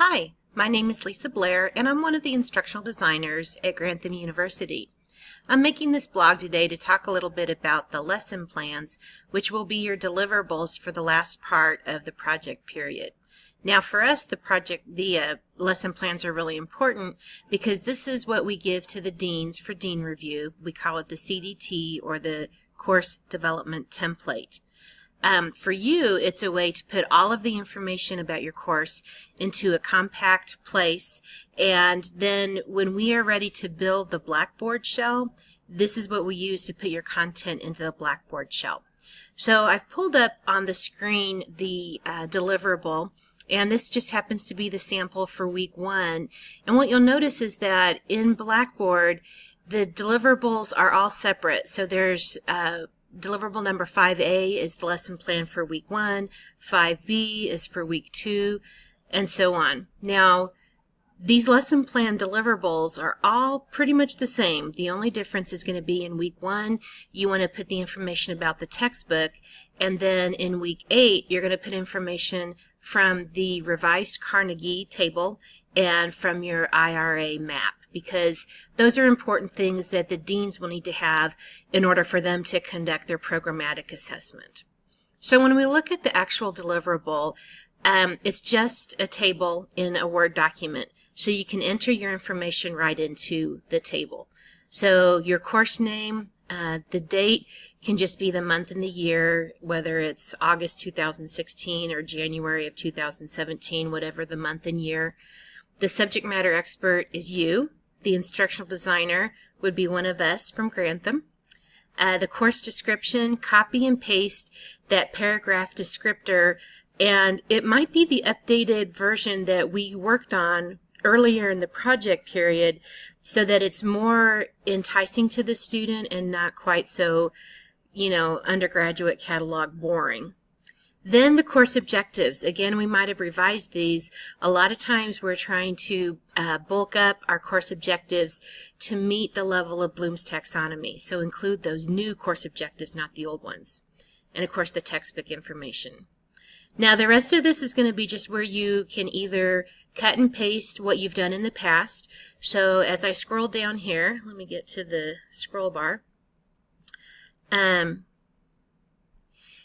Hi, my name is Lisa Blair, and I'm one of the instructional designers at Grantham University. I'm making this blog today to talk a little bit about the lesson plans, which will be your deliverables for the last part of the project period. Now for us, the lesson plans are really important because this is what we give to the deans for dean review. We call it the CDT, or the Course Development Template. For you, it's a way to put all of the information about your course into a compact place, and then when we are ready to build the Blackboard shell, this is what we use to put your content into the Blackboard shell. So I've pulled up on the screen the deliverable, and this just happens to be the sample for week 1. And what you'll notice is that in Blackboard, the deliverables are all separate. So there's deliverable number 5A is the lesson plan for week 1, 5B is for week 2, and so on. Now, these lesson plan deliverables are all pretty much the same. The only difference is going to be in week 1, you want to put the information about the textbook, and then in week 8, you're going to put information from the revised Carnegie table and from your IRA map, because those are important things that the deans will need to have in order for them to conduct their programmatic assessment. So when we look at the actual deliverable, it's just a table in a Word document. So you can enter your information right into the table. So your course name, the date can just be the month and the year, whether it's August 2016 or January of 2017, whatever the month and year. The subject matter expert is you. The instructional designer would be one of us from Grantham. The course description, copy and paste that paragraph descriptor, and it might be the updated version that we worked on earlier in the project period so that it's more enticing to the student and not quite so, undergraduate catalog boring. Then the course objectives. Again, we might have revised these. A lot of times we're trying to bulk up our course objectives to meet the level of Bloom's taxonomy. So include those new course objectives, not the old ones. And of course the textbook information. Now the rest of this is going to be just where you can either cut and paste what you've done in the past. So as I scroll down here, let me get to the scroll bar.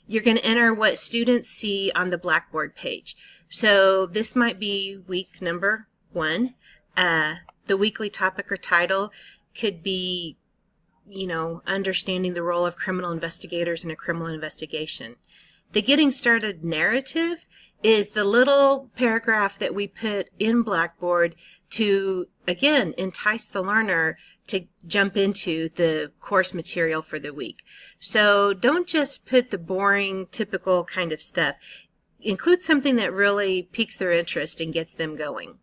You're going to enter what students see on the Blackboard page. So this might be week number 1. The weekly topic or title could be, understanding the role of criminal investigators in a criminal investigation. The getting started narrative is the little paragraph that we put in Blackboard to, again, entice the learner to jump into the course material for the week. So don't just put the boring, typical kind of stuff. Include something that really piques their interest and gets them going.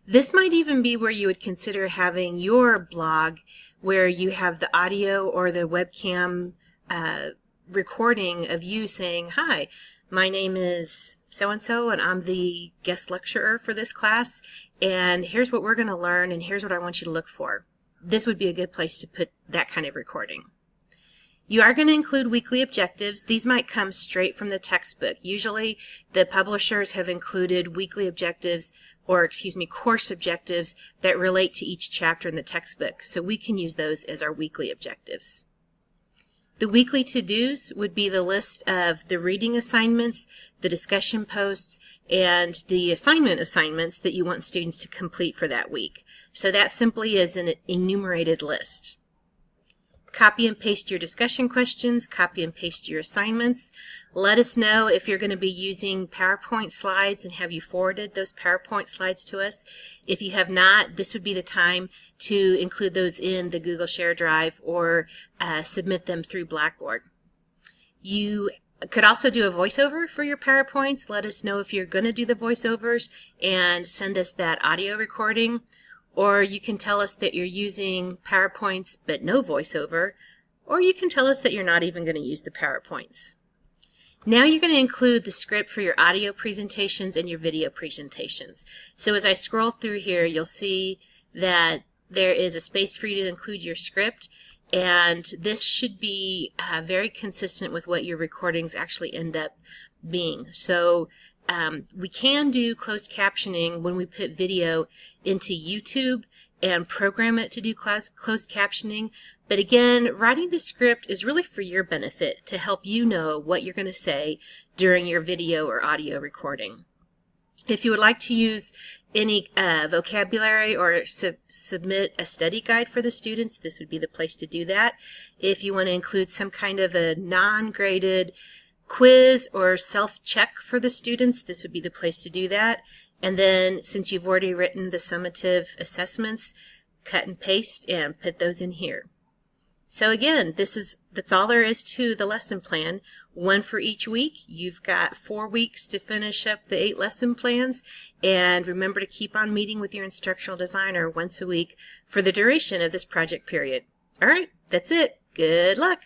This might even be where you would consider having your blog where you have the audio or the webcam recording of you saying, "Hi, my name is so-and-so, and I'm the guest lecturer for this class, and here's what we're going to learn, and here's what I want you to look for." This would be a good place to put that kind of recording. You are going to include weekly objectives. These might come straight from the textbook. Usually the publishers have included weekly objectives, or course objectives that relate to each chapter in the textbook, so we can use those as our weekly objectives. The weekly to-dos would be the list of the reading assignments, the discussion posts, and the assignments that you want students to complete for that week. So that simply is an enumerated list. Copy and paste your discussion questions, copy and paste your assignments. Let us know if you're going to be using PowerPoint slides and have you forwarded those PowerPoint slides to us. If you have not, this would be the time to include those in the Google Share Drive or submit them through Blackboard. You could also do a voiceover for your PowerPoints. Let us know if you're going to do the voiceovers and send us that audio recording. Or you can tell us that you're using PowerPoints but no voiceover, or you can tell us that you're not even going to use the PowerPoints. Now you're going to include the script for your audio presentations and your video presentations. So as I scroll through here, you'll see that there is a space for you to include your script, and this should be very consistent with what your recordings actually end up being. So We can do closed captioning when we put video into YouTube and program it to do closed captioning. But again, writing the script is really for your benefit, to help you know what you're going to say during your video or audio recording. If you would like to use any vocabulary or submit a study guide for the students, this would be the place to do that. If you want to include some kind of a non-graded quiz or self-check for the students, this would be the place to do that. And then, since you've already written the summative assessments, cut and paste and put those in here. So again, that's all there is to the lesson plan. One for each week. You've got 4 weeks to finish up the 8 lesson plans, and remember to keep on meeting with your instructional designer once a week for the duration of this project period. All right, that's it. Good luck.